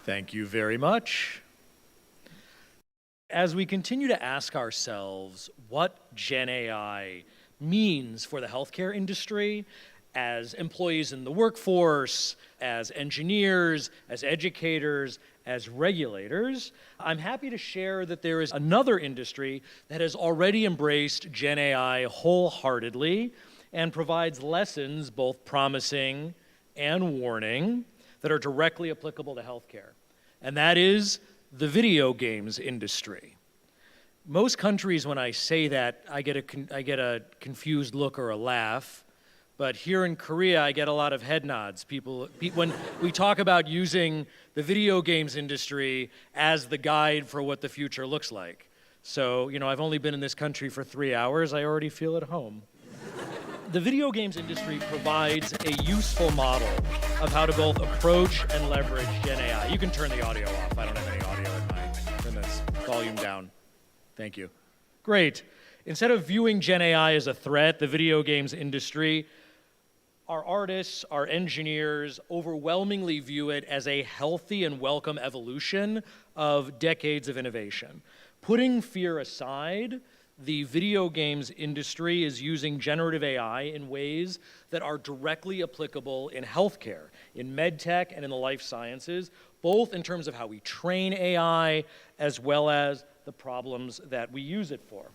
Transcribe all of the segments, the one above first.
Thank you very much. As we continue to ask ourselves what GenAI means for the healthcare industry, as employees in the workforce, as engineers, as educators, as regulators, I'm happy to share that there is another industry that has already embraced GenAI wholeheartedly and provides lessons, both promising and warning, that are directly applicable to healthcare. And that is the video games industry. Most countries, when I say that, I get a confused look or a laugh. But here in Korea, I get a lot of head nods. When we talk about using the video games industry as the guide for what the future looks like. So, I've only been in this country for 3 hours. I already feel at home. The video games industry provides a useful model of how to both approach and leverage GenAI. You can turn the audio off. I don't have any audio in mine. Turn this volume down. Thank you. Great. Instead of viewing GenAI as a threat, the video games industry, our artists, our engineers overwhelmingly view it as a healthy and welcome evolution of decades of innovation. Putting fear aside, the video games industry is using generative AI in ways that are directly applicable in healthcare, in medtech, and in the life sciences, both in terms of how we train AI as well as the problems that we use it for.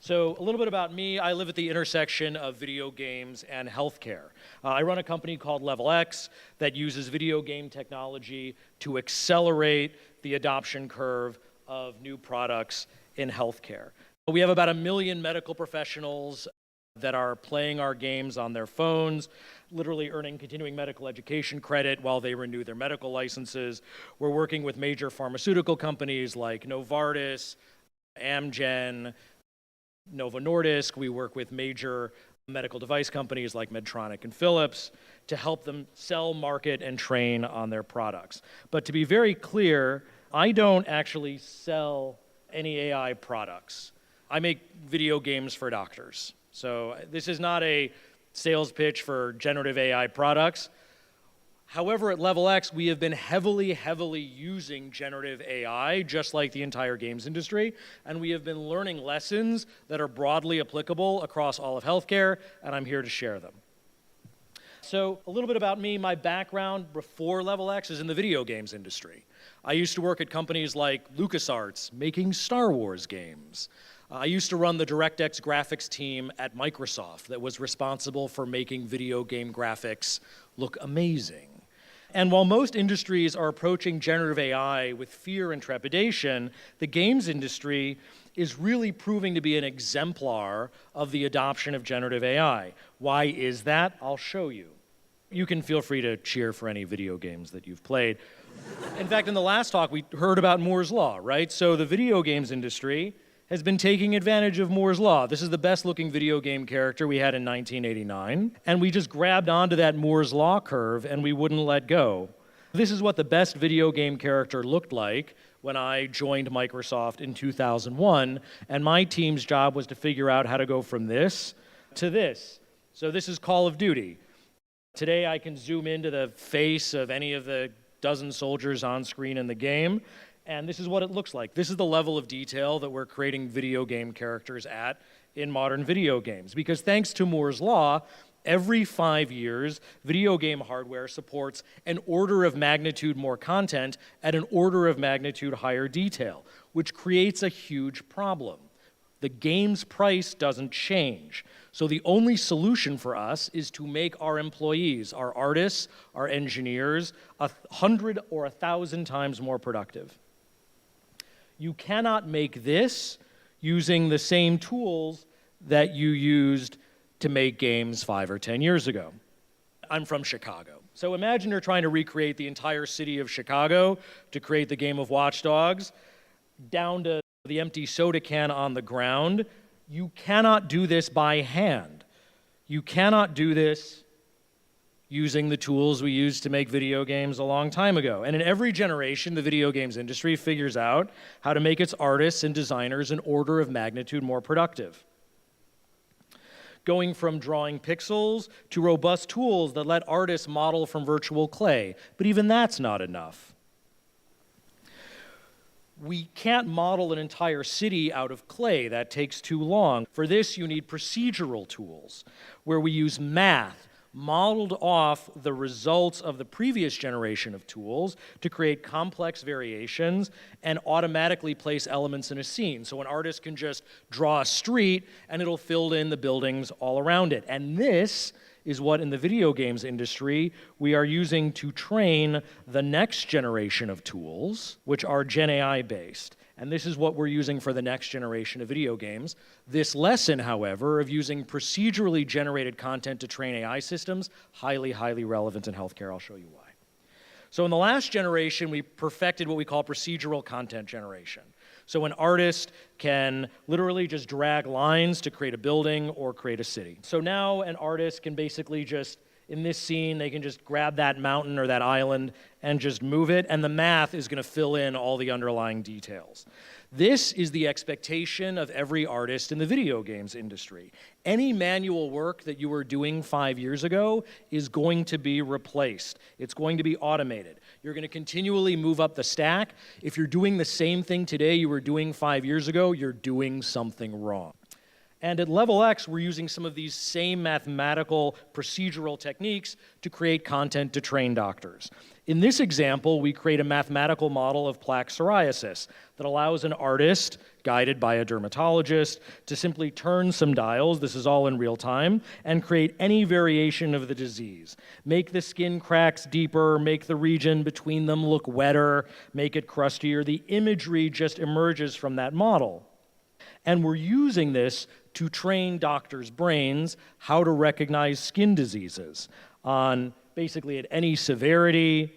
So a little bit about me. I live at the intersection of video games and healthcare. I run a company called LevelX that uses video game technology to accelerate the adoption curve of new products in healthcare. We have about 1 million medical professionals that are playing our games on their phones, literally earning continuing medical education credit while they renew their medical licenses. We're working with major pharmaceutical companies like Novartis, Amgen, Novo Nordisk. We work with major medical device companies like Medtronic and Philips to help them sell, market, and train on their products. But to be very clear, I don't actually sell any AI products. I make video games for doctors. So this is not a sales pitch for generative AI products. However, at LevelX, we have been heavily using generative AI, just like the entire games industry, and we have been learning lessons that are broadly applicable across all of healthcare, and I'm here to share them. So a little bit about me. My background before LevelX is in the video games industry. I used to work at companies like LucasArts, making Star Wars games. I used to run the DirectX graphics team at Microsoft that was responsible for making video game graphics look amazing. And while most industries are approaching generative AI with fear and trepidation, the games industry is really proving to be an exemplar of the adoption of generative AI. Why is that? I'll show you. You can feel free to cheer for any video games that you've played. In fact, in the last talk, we heard about Moore's Law, right? So the video games industry has been taking advantage of Moore's Law. This is the best-looking video game character we had in 1989, and we just grabbed onto that Moore's Law curve, and we wouldn't let go. This is what the best video game character looked like when I joined Microsoft in 2001, and my team's job was to figure out how to go from this to this. So this is Call of Duty. Today, I can zoom into the face of any of the dozen soldiers on screen in the game, and this is what it looks like. This is the level of detail that we're creating video game characters at in modern video games. Because thanks to Moore's Law, every 5 years, video game hardware supports an order of magnitude more content at an order of magnitude higher detail, which creates a huge problem. The game's price doesn't change. So the only solution for us is to make our employees, our artists, our engineers, 100 or 1,000 times more productive. You cannot make this using the same tools that you used to make games 5 or 10 years ago. I'm from Chicago. So imagine you're trying to recreate the entire city of Chicago to create the game of Watch Dogs, down to the empty soda can on the ground. You cannot do this by hand. You cannot do this using the tools we used to make video games a long time ago. And in every generation, the video games industry figures out how to make its artists and designers an order of magnitude more productive. going from drawing pixels to robust tools that let artists model from virtual clay. But even that's not enough. We can't model an entire city out of clay. That takes too long. For this, you need procedural tools, where we use math modeled off the results of the previous generation of tools to create complex variations and automatically place elements in a scene. So an artist can just draw a street and it'll fill in the buildings all around it. And this is what in the video games industry we are using to train the next generation of tools, which are GenAI based. And this is what we're using for the next generation of video games. This lesson, however, of using procedurally generated content to train AI systems, highly, highly relevant in healthcare. I'll show you why. So in the last generation, we perfected what we call procedural content generation. So an artist can literally just drag lines to create a building or create a city. So now an artist can basically just, in this scene, they can just grab that mountain or that island and just move it, and the math is going to fill in all the underlying details. This is the expectation of every artist in the video games industry. Any manual work that you were doing 5 years ago is going to be replaced. It's going to be automated. You're going to continually move up the stack. If you're doing the same thing today you were doing 5 years ago, you're doing something wrong. And at Level X, we're using some of these same mathematical procedural techniques to create content to train doctors. In this example, we create a mathematical model of plaque psoriasis that allows an artist, guided by a dermatologist, to simply turn some dials, this is all in real time, and create any variation of the disease. Make the skin cracks deeper, make the region between them look wetter, make it crustier. The imagery just emerges from that model. And we're using this to train doctors' brains how to recognize skin diseases on basically at any severity,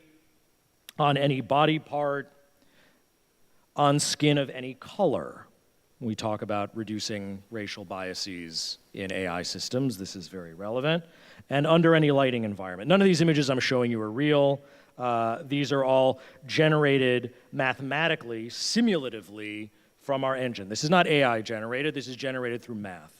on any body part, on skin of any color. We talk about reducing racial biases in AI systems. This is very relevant. And under any lighting environment. None of these images I'm showing you are real. These are all generated mathematically, simulatively, from our engine. This is not AI generated, this is generated through math.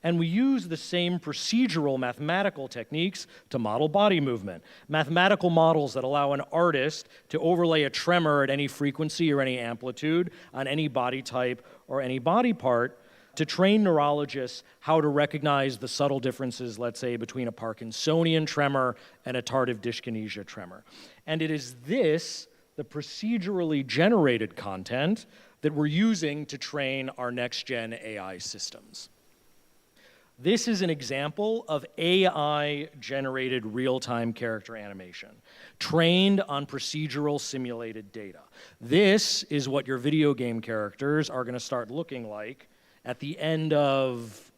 And we use the same procedural mathematical techniques to model body movement. Mathematical models that allow an artist to overlay a tremor at any frequency or any amplitude on any body type or any body part to train neurologists how to recognize the subtle differences, let's say, between a Parkinsonian tremor and a tardive dyskinesia tremor. And it is this, the procedurally generated content, that we're using to train our next-gen AI systems. This is an example of AI-generated real-time character animation, trained on procedural simulated data. This is what your video game characters are going to start looking like at the end of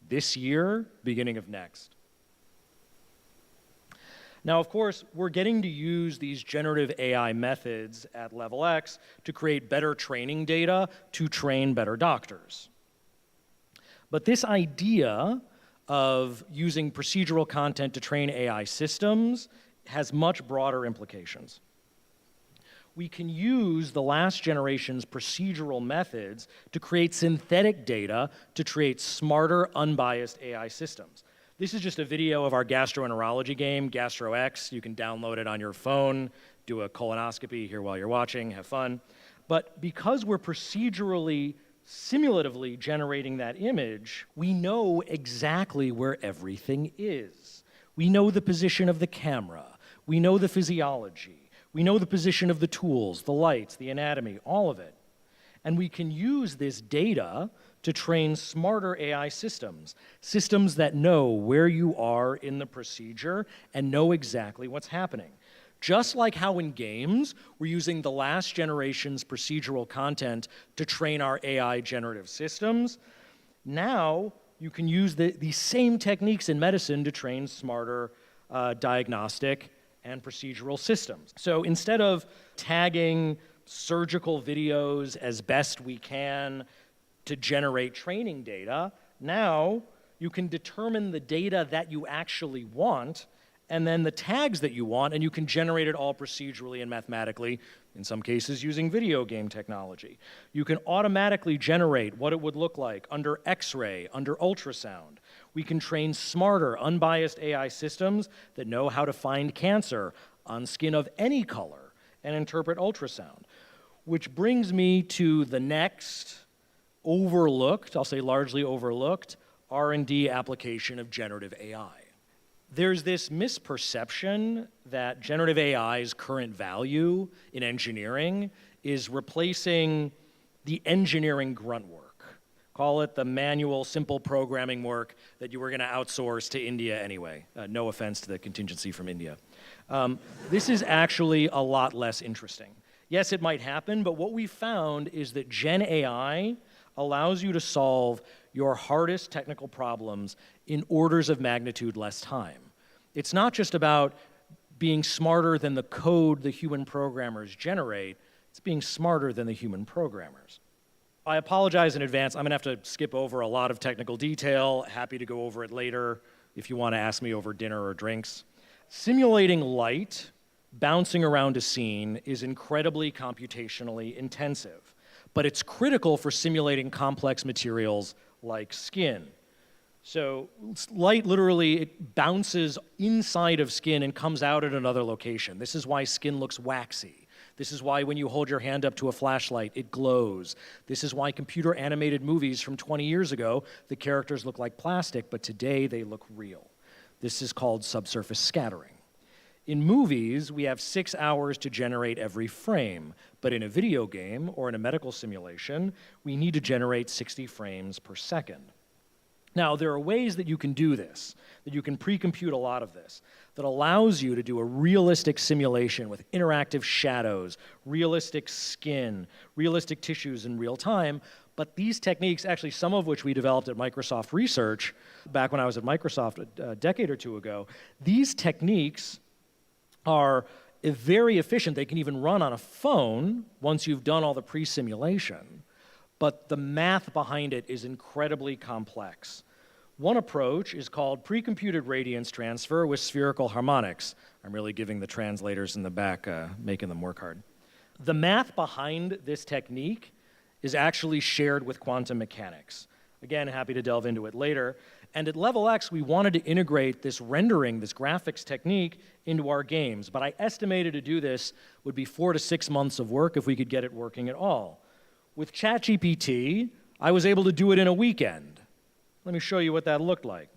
this year, beginning of next. Now, of course, we're getting to use these generative AI methods at Level X to create better training data to train better doctors. But this idea of using procedural content to train AI systems has much broader implications. We can use the last generation's procedural methods to create synthetic data to create smarter, unbiased AI systems. This is just a video of our gastroenterology game, GastroX. You can download it on your phone, do a colonoscopy here while you're watching, have fun. But because we're procedurally, simulatively generating that image, we know exactly where everything is. We know the position of the camera. We know the physiology. We know the position of the tools, the lights, the anatomy, all of it. And we can use this data to train smarter AI systems, systems that know where you are in the procedure and know exactly what's happening. Just like how in games, we're using the last generation's procedural content to train our AI generative systems, now you can use these same techniques in medicine to train smarter diagnostic and procedural systems. So instead of tagging surgical videos as best we can to generate training data, now you can determine the data that you actually want and then the tags that you want, and you can generate it all procedurally and mathematically in some cases using video game technology. You can automatically generate what it would look like under X-ray, under ultrasound. We can train smarter, unbiased AI systems that know how to find cancer on skin of any color and interpret ultrasound. Which brings me to the next overlooked, I'll say largely overlooked, R&D application of generative AI. There's this misperception that generative AI's current value in engineering is replacing the engineering grunt work. Call it the manual, simple programming work that you were going to outsource to India anyway. No offense to the contingency from India. This is actually a lot less interesting. Yes, it might happen, but what we found is that GenAI allows you to solve your hardest technical problems in orders of magnitude less time. It's not just about being smarter than the code the human programmers generate, it's being smarter than the human programmers. I apologize in advance, I'm gonna have to skip over a lot of technical detail, happy to go over it later if you wanna ask me over dinner or drinks. Simulating light bouncing around a scene is incredibly computationally intensive, but it's critical for simulating complex materials like skin. So light literally, it bounces inside of skin and comes out at another location. This is why skin looks waxy. This is why when you hold your hand up to a flashlight, it glows. This is why computer animated movies from 20 years ago, the characters look like plastic, but today they look real. This is called subsurface scattering. In movies, we have 6 hours to generate every frame, but in a video game or in a medical simulation, we need to generate 60 frames per second. Now, there are ways that you can do this, that you can pre-compute a lot of this, that allows you to do a realistic simulation with interactive shadows, realistic skin, realistic tissues in real time, but these techniques, actually some of which we developed at Microsoft Research, back when I was at Microsoft a decade or two ago, these techniques are very efficient. They can even run on a phone once you've done all the pre-simulation, but the math behind it is incredibly complex. One approach is called pre-computed radiance transfer with spherical harmonics. I'm really giving the translators in the back, making them work hard. The math behind this technique is actually shared with quantum mechanics. Again, happy to delve into it later. And at Level X, we wanted to integrate this rendering, this graphics technique, into our games. But I estimated to do this would be 4 to 6 months of work if we could get it working at all. With ChatGPT, I was able to do it in a weekend. Let me show you what that looked like.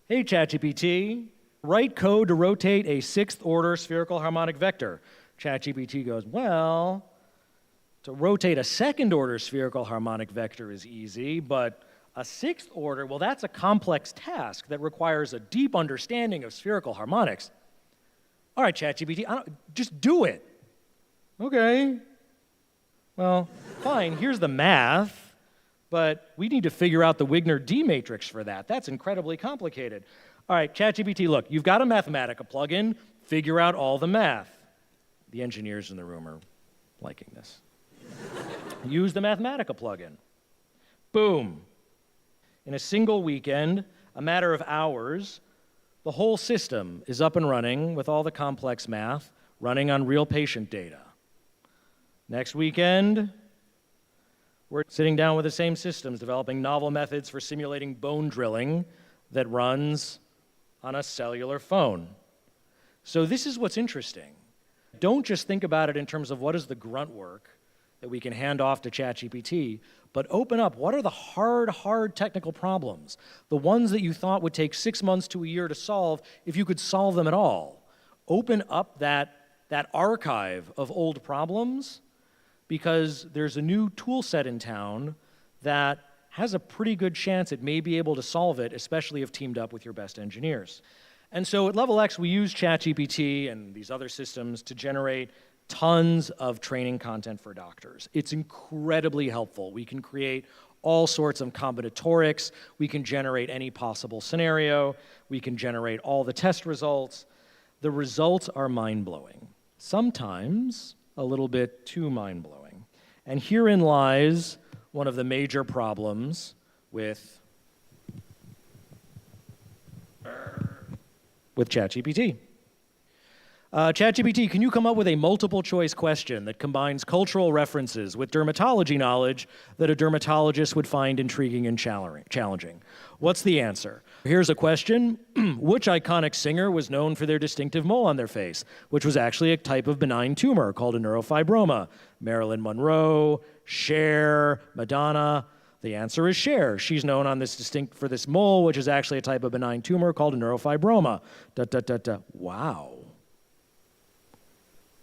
Hey, ChatGPT, write code to rotate a 6th-order spherical harmonic vector. ChatGPT goes, well, to rotate a 2nd-order spherical harmonic vector is easy, but a 6th order, well, that's a complex task that requires a deep understanding of spherical harmonics. All right, ChatGPT, just do it. Okay. Well, fine, here's the math, but we need to figure out the Wigner D matrix for that. That's incredibly complicated. All right, ChatGPT, look, you've got a Mathematica plugin, figure out all the math. The engineers in the room are liking this. Use the Mathematica plugin. Boom. In a single weekend, a matter of hours, the whole system is up and running with all the complex math running on real patient data. Next weekend, we're sitting down with the same systems, developing novel methods for simulating bone drilling that runs on a cellular phone. So this is what's interesting. Don't just think about it in terms of what is the grunt work that we can hand off to ChatGPT, but open up, what are the hard technical problems? The ones that you thought would take 6 months to a year to solve, if you could solve them at all. Open up that archive of old problems, because there's a new tool set in town that has a pretty good chance it may be able to solve it, especially if teamed up with your best engineers. And so at Level X, we use ChatGPT and these other systems to generate tons of training content for doctors. It's incredibly helpful. We can create all sorts of combinatorics. We can generate any possible scenario. We can generate all the test results. The results are mind-blowing. Sometimes a little bit too mind-blowing. And herein lies one of the major problems with ChatGPT. ChatGPT, can you come up with a multiple choice question that combines cultural references with dermatology knowledge that a dermatologist would find intriguing and challenging? What's the answer? Here's a question. Which iconic singer was known for their distinctive mole on their face, which was actually a type of benign tumor called a neurofibroma? Marilyn Monroe, Cher, Madonna. The answer is Cher. She's known for this mole, which is actually a type of benign tumor called a neurofibroma. Wow.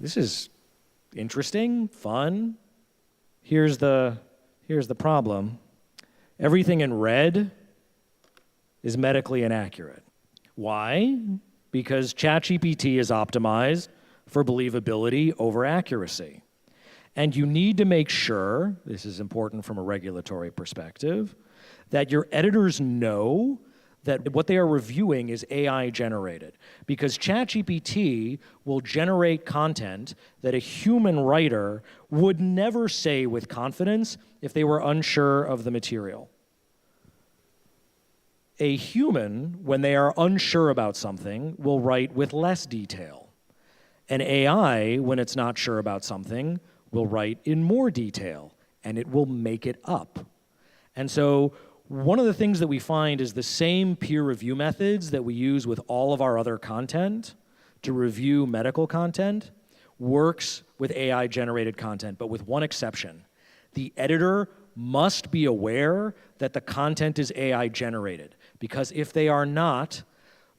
This is interesting, fun. Here's the problem. Everything in red is medically inaccurate. Why? Because ChatGPT is optimized for believability over accuracy. And you need to make sure, this is important from a regulatory perspective, that your editors know that what they are reviewing is AI generated. Because ChatGPT will generate content that a human writer would never say with confidence if they were unsure of the material. A human, when they are unsure about something, will write with less detail. An AI, when it's not sure about something, will write in more detail, and it will make it up. And so one of the things that we find is the same peer review methods that we use with all of our other content to review medical content works with AI-generated content, but with one exception. The editor must be aware that the content is AI-generated, because if they are not,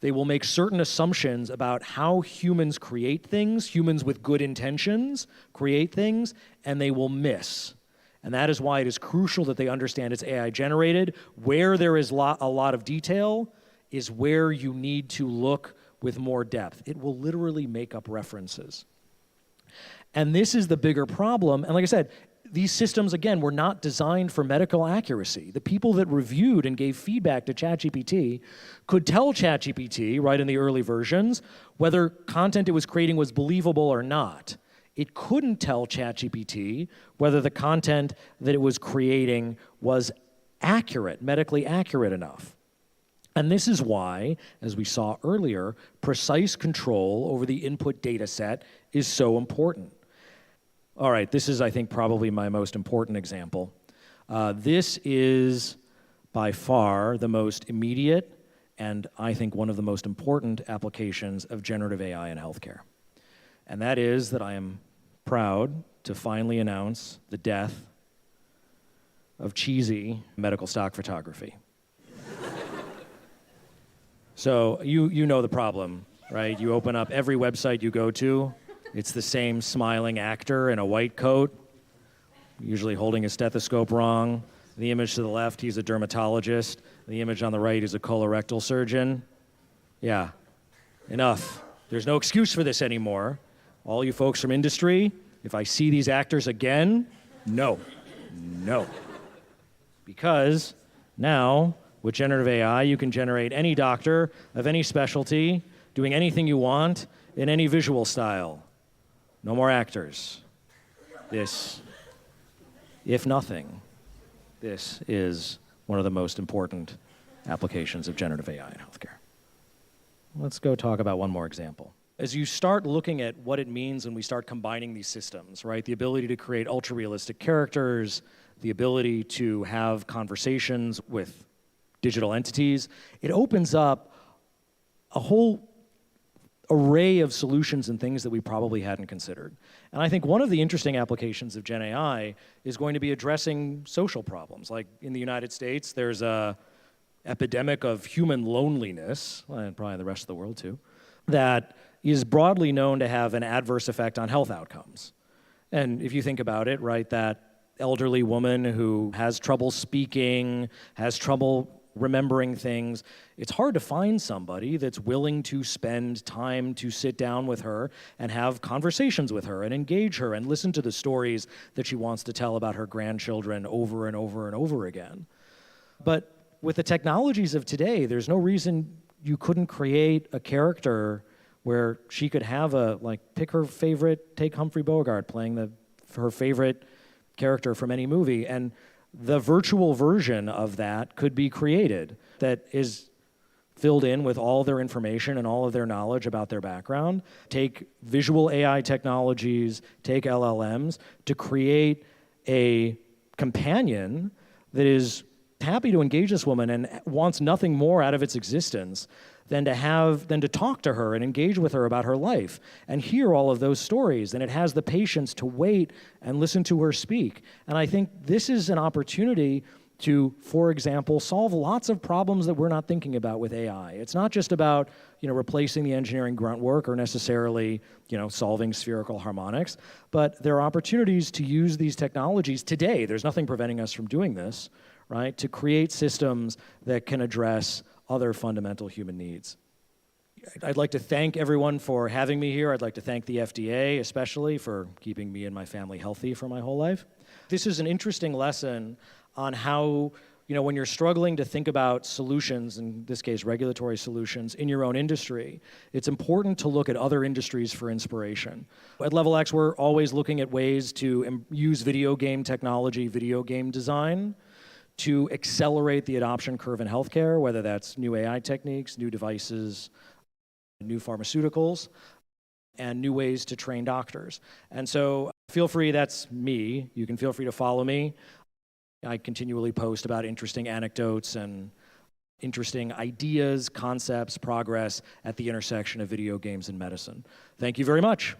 they will make certain assumptions about how humans create things, humans with good intentions create things, and they will miss. And that is why it is crucial that they understand it's AI generated. Where there is a lot of detail is where you need to look with more depth. It will literally make up references. And this is the bigger problem. And like I said, these systems, again, were not designed for medical accuracy. The people that reviewed and gave feedback to ChatGPT could tell ChatGPT, right in the early versions, whether content it was creating was believable or not. It couldn't tell ChatGPT whether the content that it was creating was accurate, medically accurate enough. And this is why, as we saw earlier, precise control over the input data set is so important. All right, this is, I think, probably my most important example. This is by far the most immediate and I think one of the most important applications of generative AI in healthcare. And that is that I am proud to finally announce the death of cheesy medical stock photography. So you know the problem, right? You open up every website you go to, it's the same smiling actor in a white coat, usually holding his stethoscope wrong. The image to the left, he's a dermatologist. The image on the right is a colorectal surgeon. Yeah, enough. There's no excuse for this anymore. All you folks from industry, if I see these actors again, no. Because now, with generative AI, you can generate any doctor of any specialty doing anything you want in any visual style. No more actors. This, if nothing, this is one of the most important applications of generative AI in healthcare. Let's go talk about one more example. As you start looking at what it means when we start combining these systems, right? The ability to create ultra-realistic characters, the ability to have conversations with digital entities, it opens up a whole array of solutions and things that we probably hadn't considered. And I think one of the interesting applications of GenAI is going to be addressing social problems. Like in the United States, there's a epidemic of human loneliness, and probably the rest of the world too, that is broadly known to have an adverse effect on health outcomes. And if you think about it, right, that elderly woman who has trouble speaking, has trouble remembering things, it's hard to find somebody that's willing to spend time to sit down with her and have conversations with her and engage her and listen to the stories that she wants to tell about her grandchildren over and over and over again. But with the technologies of today, there's no reason you couldn't create a character where she could have pick her favorite, take Humphrey Bogart playing her favorite character from any movie, and the virtual version of that could be created that is filled in with all their information and all of their knowledge about their background, take visual AI technologies, take LLMs to create a companion that is happy to engage this woman and wants nothing more out of its existence than to talk to her and engage with her about her life and hear all of those stories. And it has the patience to wait and listen to her speak. And I think this is an opportunity to, for example, solve lots of problems that we're not thinking about with AI. It's not just about, replacing the engineering grunt work or necessarily, solving spherical harmonics, but there are opportunities to use these technologies today. There's nothing preventing us from doing this, right? To create systems that can address other fundamental human needs. I'd like to thank everyone for having me here. I'd like to thank the FDA, especially, for keeping me and my family healthy for my whole life. This is an interesting lesson on how, when you're struggling to think about solutions, in this case, regulatory solutions, in your own industry, it's important to look at other industries for inspiration. At Level X, we're always looking at ways to use video game technology, video game design, to accelerate the adoption curve in healthcare, whether that's new AI techniques, new devices, new pharmaceuticals, and new ways to train doctors. And so feel free, that's me. You can feel free to follow me. I continually post about interesting anecdotes and interesting ideas, concepts, progress at the intersection of video games and medicine. Thank you very much.